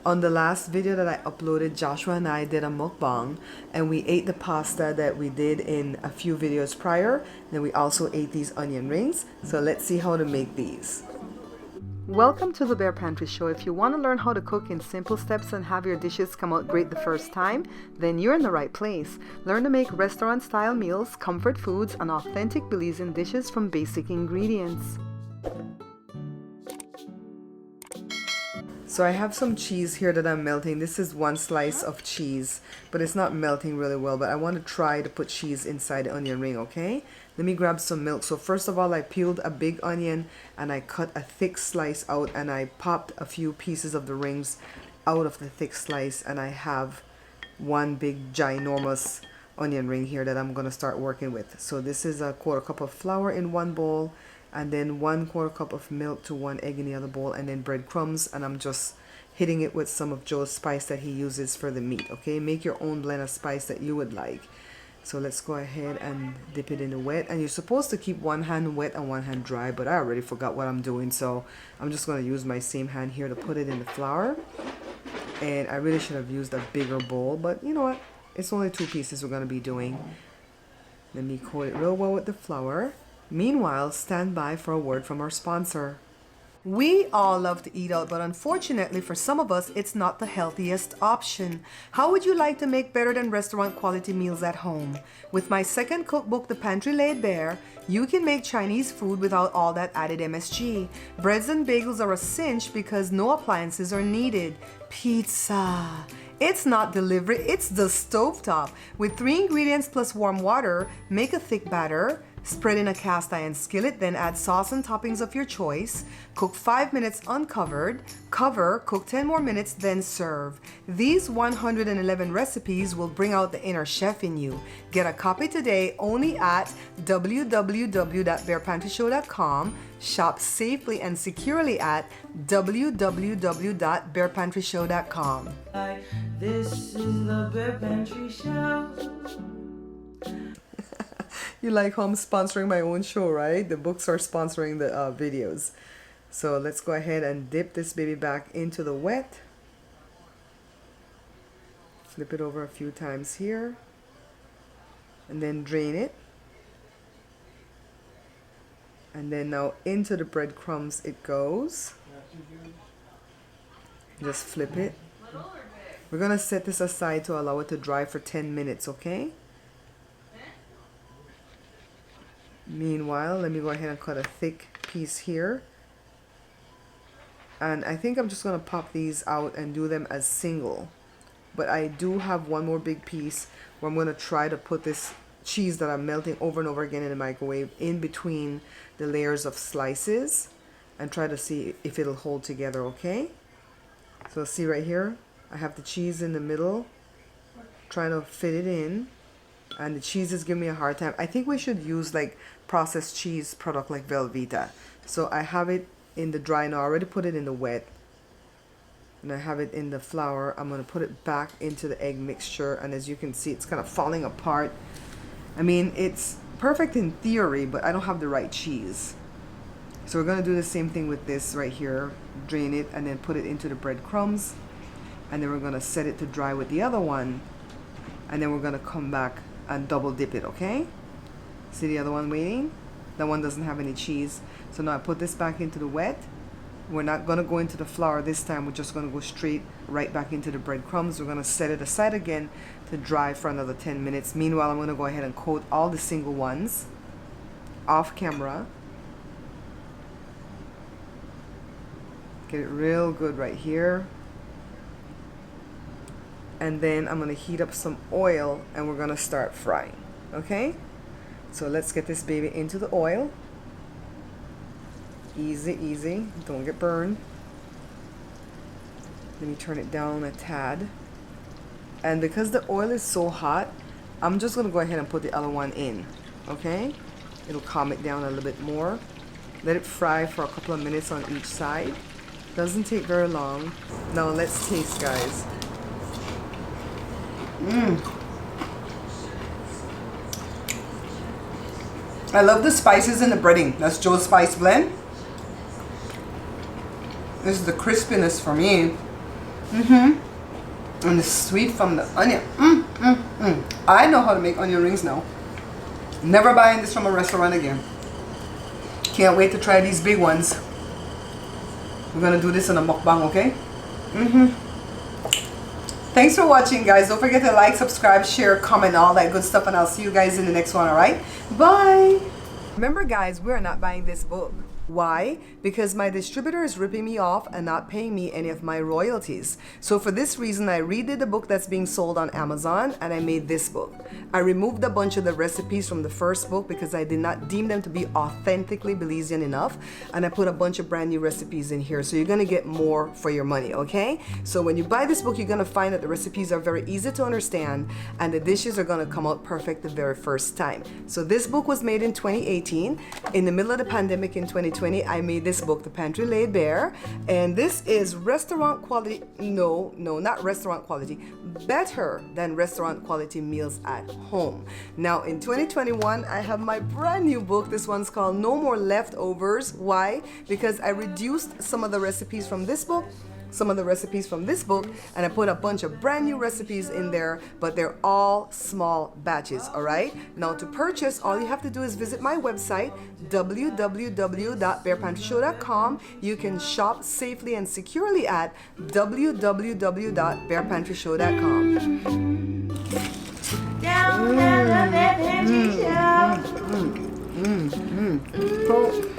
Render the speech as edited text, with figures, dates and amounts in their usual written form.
On the last video that I uploaded, Joshua and I did a mukbang and we ate the pasta that we did in a few videos prior. Then we also ate these onion rings. So let's see how to make these. Welcome to the Bare Pantry Show. If you want to learn how to cook in simple steps and have your dishes come out great the first time, then you're in the right place. Learn to make restaurant-style meals, comfort foods, and authentic Belizean dishes from basic ingredients. So I have some cheese here that I'm melting. This is one slice of cheese, but it's not melting really well, but I want to try to put cheese inside the onion ring, okay? Let me grab some milk. So first of all, I peeled a big onion and I cut a thick slice out and I popped a few pieces of the rings out of the thick slice, and I have one big ginormous onion ring here that I'm going to start working with. So this is a 1/4 cup of flour in one bowl, and then 1/4 cup of milk to 1 egg in the other bowl, and then breadcrumbs, and I'm just hitting it with some of Joe's spice that he uses for the meat, okay? Make your own blend of spice that you would like. So let's go ahead and dip it in the wet, and you're supposed to keep one hand wet and one hand dry, but I already forgot what I'm doing, so I'm just going to use my same hand here to put it in the flour. And I really should have used a bigger bowl, but you know what? It's only 2 pieces we're going to be doing. Let me coat it real well with the flour. Meanwhile, stand by for a word from our sponsor. We all love to eat out, but unfortunately for some of us, it's not the healthiest option. How would you like to make better than restaurant quality meals at home? With my second cookbook, The Pantry Laid Bare, you can make Chinese food without all that added MSG. Breads and bagels are a cinch because no appliances are needed. Pizza. It's not delivery, it's the stovetop. With 3 ingredients plus warm water, make a thick batter. Spread in a cast iron skillet, then add sauce and toppings of your choice. Cook 5 minutes uncovered. Cover, cook 10 more minutes, then serve. These 111 recipes will bring out the inner chef in you. Get a copy today only at www.barepantryshow.com. Shop safely and securely at www.barepantryshow.com. This is the Bare Pantry Show. You like how I'm sponsoring my own show, right? The books are sponsoring the videos. So let's go ahead and dip this baby back into the wet. Flip it over a few times here. And then drain it. And then now into the breadcrumbs it goes. Just flip it. We're going to set this aside to allow it to dry for 10 minutes, okay? Meanwhile, let me go ahead and cut a thick piece here. And I think I'm just going to pop these out and do them as single. But I do have one more big piece where I'm going to try to put this cheese that I'm melting over and over again in the microwave in between the layers of slices and try to see if it'll hold together, okay? So see right here, I have the cheese in the middle, trying to fit it in. And the cheese is giving me a hard time. I think we should use like processed cheese product like Velveeta. So I have it in the dry now. I already put it in the wet. And I have it in the flour. I'm going to put it back into the egg mixture. And as you can see, it's kind of falling apart. I mean, it's perfect in theory, but I don't have the right cheese. So we're going to do the same thing with this right here. Drain it and then put it into the breadcrumbs. And then we're going to set it to dry with the other one. And then we're going to come back and double dip it, okay? See the other one waiting? That one doesn't have any cheese. So now I put this back into the wet. We're not going to go into the flour this time. We're just going to go straight right back into the breadcrumbs. We're going to set it aside again to dry for another 10 minutes. Meanwhile, I'm going to go ahead and coat all the single ones off camera. Get it real good right here. And then I'm going to heat up some oil and we're going to start frying, okay? So let's get this baby into the oil. Easy, easy, don't get burned. Let me turn it down a tad. And because the oil is so hot, I'm just going to go ahead and put the other one in, okay? It'll calm it down a little bit more. Let it fry for a couple of minutes on each side. Doesn't take very long. Now let's taste, guys. I love the spices in the breading. That's Joe's spice blend. This is the crispiness for me. And the sweet from the onion. I know how to make onion rings now. Never buying this from a restaurant again. Can't wait to try these big ones. We're gonna do this in a mukbang, okay? Thanks for watching, guys. Don't forget to like, subscribe, share, comment, all that good stuff, and I'll see you guys in the next one, all right? Bye! Remember, guys, we're not buying this book. Why? Because my distributor is ripping me off and not paying me any of my royalties. So for this reason, I redid the book that's being sold on Amazon and I made this book. I removed a bunch of the recipes from the first book because I did not deem them to be authentically Belizean enough. And I put a bunch of brand new recipes in here. So you're going to get more for your money, okay? So when you buy this book, you're going to find that the recipes are very easy to understand and the dishes are going to come out perfect the very first time. So this book was made in 2018. In the middle of the pandemic in 2020, I made this book, The Pantry Laid Bare, and this is restaurant quality, no, not restaurant quality, better than restaurant quality meals at home. Now in 2021, I have my brand new book. This one's called No More Leftovers. Why? Because I reduced some of the recipes from this book, some of the recipes from this book, and I put a bunch of brand new recipes in there, but they're all small batches, all right? Now to purchase, all you have to do is visit my website, www.barepantryshow.com. You can shop safely and securely at www.barepantryshow.com. Down at the Bear Pantry Show.